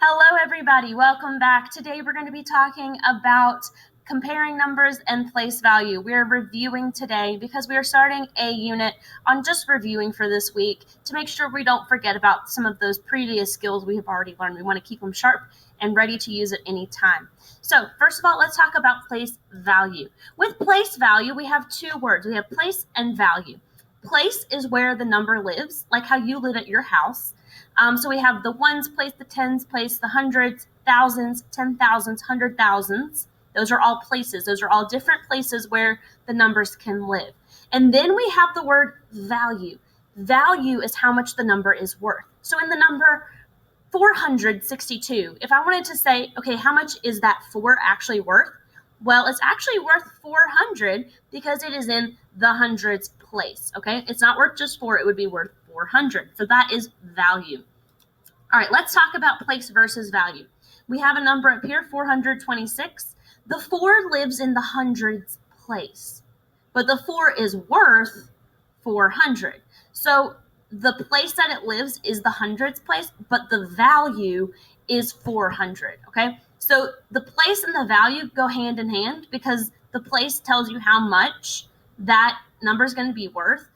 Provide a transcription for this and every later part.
Hello, everybody. Welcome back. Today, we're going to be talking about comparing numbers and place value. We're reviewing today because we are starting a unit on just reviewing for this week to make sure we don't forget about some of those previous skills we have already learned. We want to keep them sharp and ready to use at any time. So, first of all, let's talk about place value. With place value, we have two words. We have place and value. Place is where the number lives, like how you live at your house. So we have the ones place, the tens place, the hundreds, thousands, 10,000s, 100,000s. Those are all places. Those are all different places where the numbers can live. And then we have the word value. Value is how much the number is worth. So in the number 462, if I wanted to say, okay, how much is that 4 actually worth? Well, it's actually worth 400 because it is in the hundreds place, okay? It's not worth just 4, it would be worth 400. So that is value. All right, let's talk about place versus value. We have a number up here, 426. The 4 lives in the hundreds place, but the 4 is worth 400. So the place that it lives is the hundreds place, but the value is 400, okay? So the place and the value go hand in hand because the place tells you how much that number is going to be worth,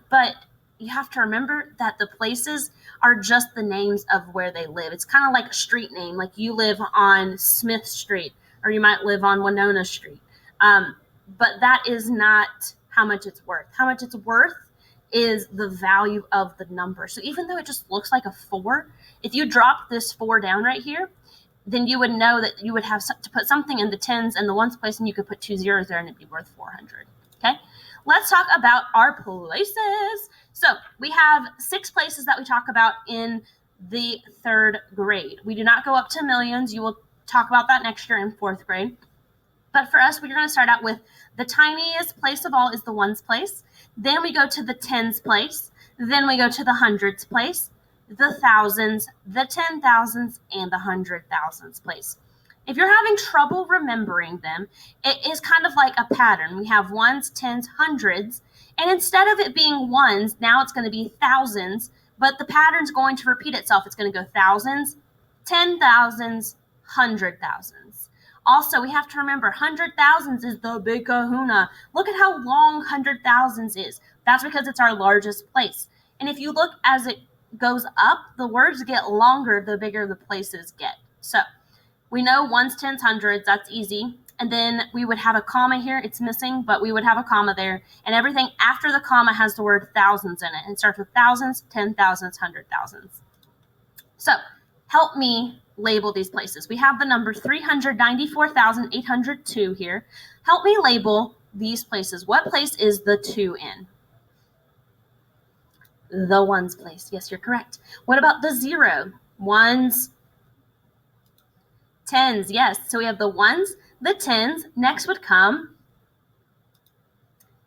but you have to remember that the places are just the names of where they live. It's kind of like a street name, like you live on Smith Street, or you might live on Winona Street. But that is not how much it's worth. How much it's worth is the value of the number. So even though it just looks like a 4, if you drop this 4 down right here, then you would know that you would have to put something in the tens and the ones place, and you could put 2 zeros there and it'd be worth 400. Okay, let's talk about our places. So we have 6 places that we talk about in the 3rd grade. We do not go up to millions. You will talk about that next year in 4th grade. But for us, we're going to start out with the tiniest place of all is the ones place. Then we go to the tens place. Then we go to the hundreds place, the thousands, the 10,000s, and the 100,000s place. If you're having trouble remembering them, it is kind of like a pattern. We have ones, tens, hundreds, and instead of it being ones, now it's going to be thousands, but the pattern's going to repeat itself. It's going to go thousands, 10,000s, 100,000s. Also, we have to remember 100,000s is the big kahuna. Look at how long 100,000s is. That's because it's our largest place. And if you look as it goes up, the words get longer the bigger the places get. So we know ones, tens, hundreds, that's easy. And then we would have a comma here. It's missing, but we would have a comma there. And everything after the comma has the word thousands in it. And it starts with thousands, 10,000s, 100,000s. So help me label these places. We have the number 394,802 here. Help me label these places. What place is the 2 in? The ones place. Yes, you're correct. What about the 0? Ones, tens. Yes, so we have the ones, the tens. Next would come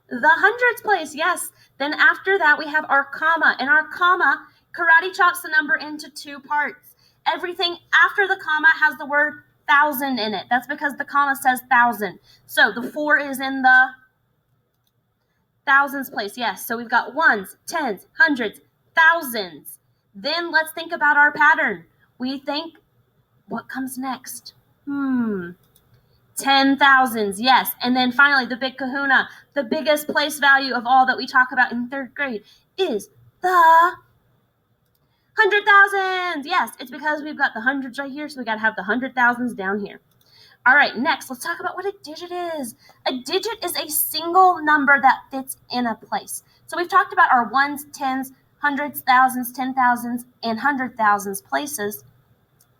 the hundreds place. Yes. Then after that, we have our comma. And our comma karate chops the number into 2 parts. Everything after the comma has the word thousand in it. That's because the comma says thousand. So the 4 is in the thousands place. Yes. So we've got ones, tens, hundreds, thousands. Then let's think about our pattern. We think, what comes next? 10,000s. Yes. And then finally, the big kahuna, the biggest place value of all that we talk about in 3rd grade is the 100,000s. Yes, it's because we've got the hundreds right here, so we got to have the 100,000s down here. All right, next, let's talk about what a digit is. A digit is a single number that fits in a place. So we've talked about our ones, tens, hundreds, thousands, 10,000s, and 100,000s places.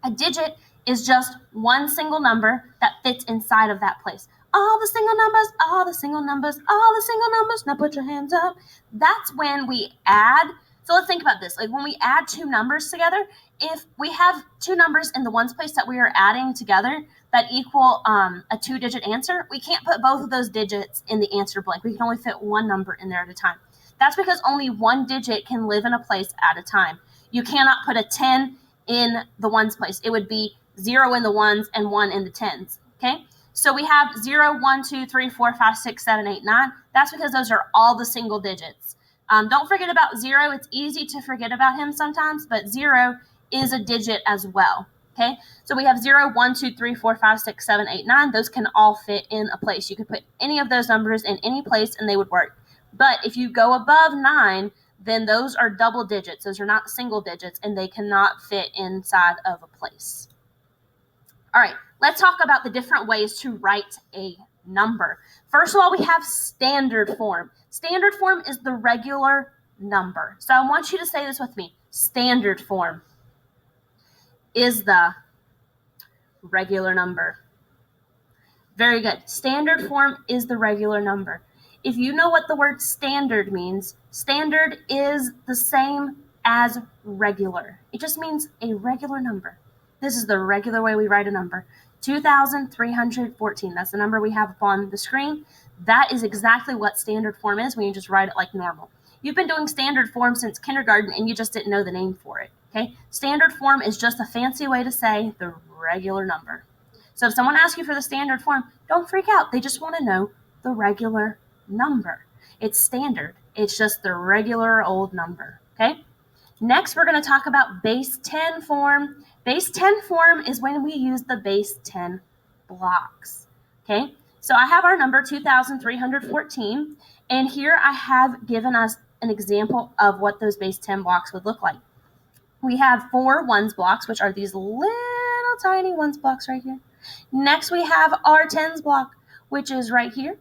A digit is just one single number that fits inside of that place. All the single numbers, all the single numbers, all the single numbers. Now put your hands up. That's when we add. So let's think about this. Like when we add 2 numbers together, if we have 2 numbers in the ones place that we are adding together that equal a 2-digit answer, we can't put both of those digits in the answer blank. We can only fit 1 number in there at a time. That's because only 1 digit can live in a place at a time. You cannot put a 10 in the ones place. It would be 0 in the ones and 1 in the tens. Okay? So we have 0, 1, 2, 3, 4, 5, 6, 7, 8, 9. That's because those are all the single digits. Don't forget about 0. It's easy to forget about him sometimes, but 0 is a digit as well. Okay, so we have 0, 1, 2, 3, 4, 5, 6, 7, 8, 9. Those can all fit in a place. You could put any of those numbers in any place and they would work. But if you go above 9, then those are double digits. Those are not single digits, and they cannot fit inside of a place. All right, let's talk about the different ways to write a number. First of all, we have standard form. Standard form is the regular number. So I want you to say this with me. Standard form is the regular number. Very good. Standard form is the regular number. If you know what the word standard means, standard is the same as regular. It just means a regular number. This is the regular way we write a number. 2,314. That's the number we have up on the screen. That is exactly what standard form is when you just write it like normal. You've been doing standard form since kindergarten and you just didn't know the name for it. Okay? Standard form is just a fancy way to say the regular number. So if someone asks you for the standard form, don't freak out. They just want to know the regular number. It's standard. It's just the regular old number. Okay? Next, we're going to talk about base 10 form. Base 10 form is when we use the base 10 blocks. Okay? So I have our number 2,314, and here I have given us an example of what those base 10 blocks would look like. We have 4 ones blocks, which are these little tiny ones blocks right here. Next, we have our tens block, which is right here.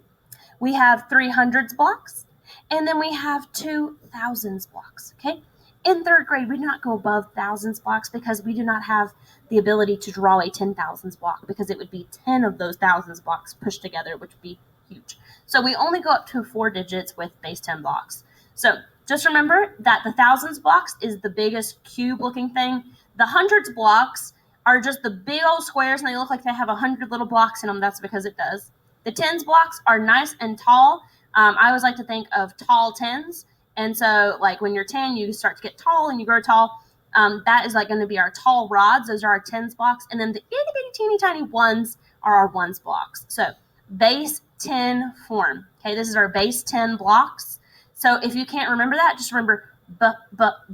We have 3 hundreds blocks, and then we have 2 thousands blocks, okay? In third grade, we do not go above thousands blocks because we do not have the ability to draw a 10,000s block because it would be 10 of those thousands blocks pushed together, which would be huge. So we only go up to 4 digits with base 10 blocks. So just remember that the thousands blocks is the biggest cube-looking thing. The hundreds blocks are just the big old squares, and they look like they have 100 little blocks in them. That's because it does. The tens blocks are nice and tall. I always like to think of tall tens. And so, like, when you're 10, you start to get tall and you grow tall. That is, like, going to be our tall rods. Those are our tens blocks. And then the itty-bitty, teeny-tiny ones are our ones blocks. So, base 10 form. Okay, this is our base 10 blocks. So, if you can't remember that, just remember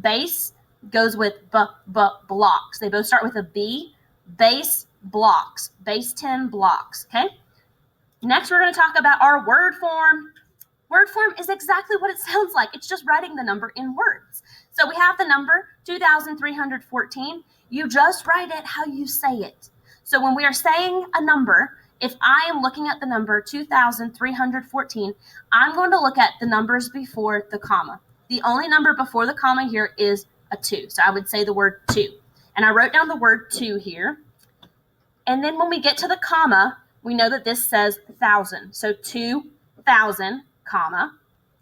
base goes with blocks. They both start with a B. Base blocks. Base 10 blocks. Okay? Next, we're going to talk about our word form. Word form is exactly what it sounds like. It's just writing the number in words. So we have the number 2,314. You just write it how you say it. So when we are saying a number, if I am looking at the number 2,314, I'm going to look at the numbers before the comma. The only number before the comma here is a 2. So I would say the word 2. And I wrote down the word 2 here. And then when we get to the comma, we know that this says 1,000. So 2,000, comma.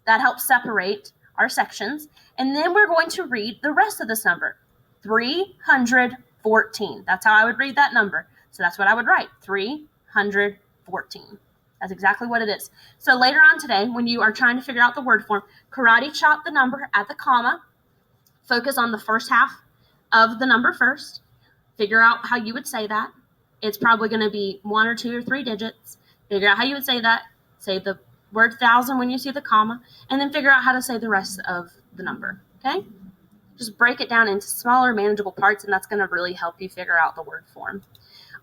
That helps separate our sections. And then we're going to read the rest of this number, 314. That's how I would read that number. So that's what I would write, 314. That's exactly what it is. So later on today, when you are trying to figure out the word form, karate chop the number at the comma, focus on the first half of the number first, figure out how you would say that. It's probably going to be 1 or 2 or 3 digits. Figure out how you would say that. Say the word 1,000 when you see the comma, and then figure out how to say the rest of the number, okay? Just break it down into smaller, manageable parts, and that's going to really help you figure out the word form.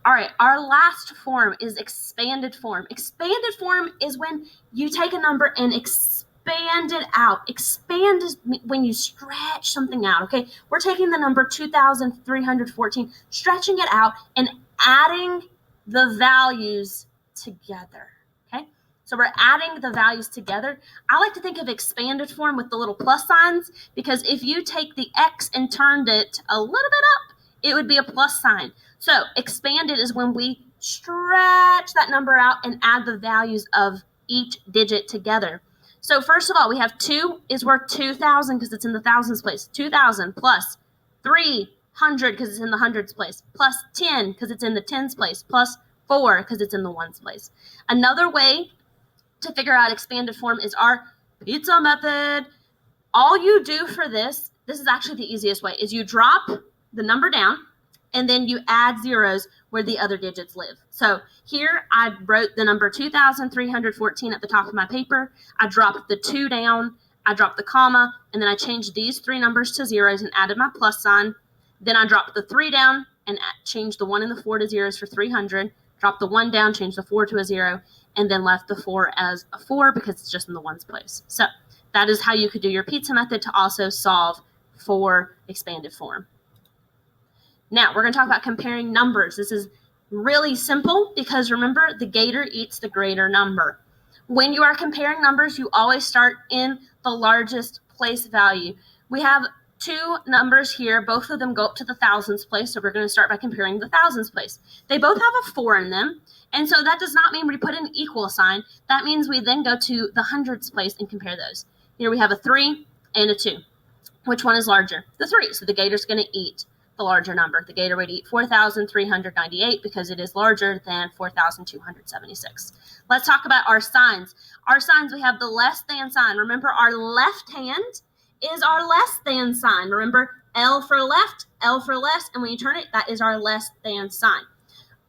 All right, our last form is expanded form. Expanded form is when you take a number and expand it out. Expand is when you stretch something out, okay? We're taking the number 2,314, stretching it out, and adding the values together, okay? So we're adding the values together. I like to think of expanded form with the little plus signs, because if you take the X and turned it a little bit up, it would be a plus sign. So expanded is when we stretch that number out and add the values of each digit together. So first of all, we have 2 is worth 2,000 because it's in the thousands place. 2,000 plus 300 because it's in the hundreds place, plus 10 because it's in the tens place, plus 4 because it's in the ones place. Another way to figure out expanded form is our pizza method. All you do for this is actually the easiest way, is you drop the number down and then you add zeros where the other digits live. So here I wrote the number 2,314 at the top of my paper. I dropped the 2 down, I dropped the comma, and then I changed these 3 numbers to zeros and added my plus sign. Then I dropped the 3 down, and changed the 1 and the 4 to zeros for 300, dropped the 1 down, changed the 4 to a 0, and then left the 4 as a 4 because it's just in the ones place. So that is how you could do your pizza method to also solve for expanded form. Now, we're going to talk about comparing numbers. This is really simple because remember, the gator eats the greater number. When you are comparing numbers, you always start in the largest place value. We have two numbers here. Both of them go up to the thousands place, so we're going to start by comparing the thousands place. They both have a 4 in them, and so that does not mean we put an equal sign. That means we then go to the hundreds place and compare those. Here we have a 3 and a 2. Which one is larger? The 3. So the gator's going to eat the larger number. The gator would eat 4,398 because it is larger than 4,276. Let's talk about our signs. Our signs, we have the less than sign. Remember, our left hand is our less than sign. Remember, L for left, L for less, and when you turn it, that is our less than sign.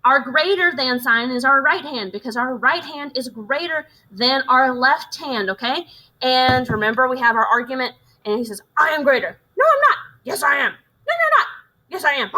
Our greater than sign is our right hand because our right hand is greater than our left hand, okay? And remember, we have our argument, and he says, I am greater. No, I'm not. Yes, I am. No, you're not. Yes, I am.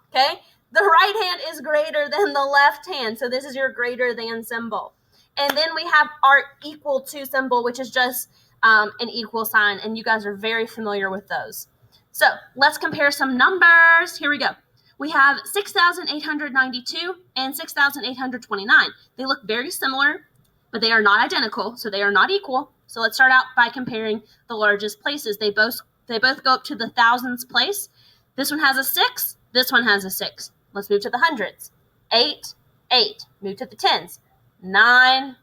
Okay? The right hand is greater than the left hand. So this is your greater than symbol. And then we have our equal to symbol, which is just an equal sign. And you guys are very familiar with those. So let's compare some numbers. Here we go. We have 6,892 and 6,829. They look very similar, but they are not identical. So they are not equal. So let's start out by comparing the largest places. They both go up to the thousands place. This one has a 6. This one has a 6. Let's move to the hundreds. 8, 8. Move to the tens. 9,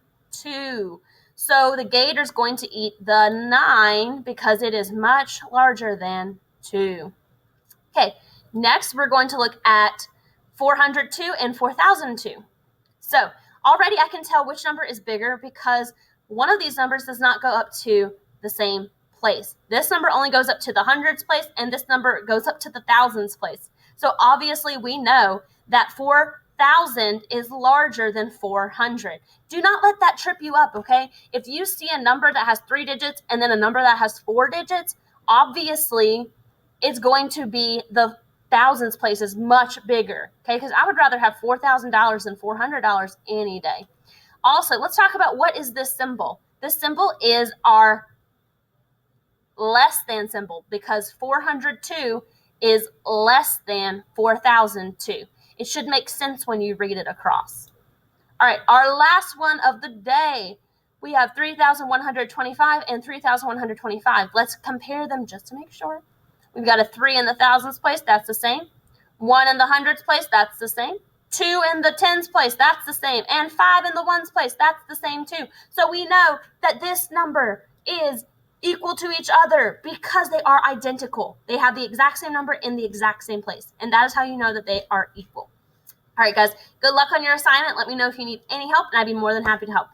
2. So the gator's going to eat the 9 because it is much larger than 2. Okay, next we're going to look at 402 and 4002. So already I can tell which number is bigger because one of these numbers does not go up to the same place. This number only goes up to the hundreds place, and this number goes up to the thousands place. So obviously we know that 4,000 is larger than 400. Do not let that trip you up, okay? If you see a number that has 3 digits and then a number that has 4 digits, obviously it's going to be the thousands place is much bigger, okay? Because I would rather have $4,000 than $400 any day. Also, let's talk about what is this symbol. This symbol is our less than symbol because 402 is less than 4,002. It should make sense when you read it across. All right, our last one of the day. We have 3,125 and 3,125. Let's compare them just to make sure. We've got a 3 in the thousands place, that's the same. 1 in the hundreds place, that's the same. 2 in the tens place, that's the same. And 5 in the ones place, that's the same too. So we know that this number is equal to each other because they are identical. They have the exact same number in the exact same place. And that is how you know that they are equal. All right, guys, good luck on your assignment. Let me know if you need any help, and I'd be more than happy to help.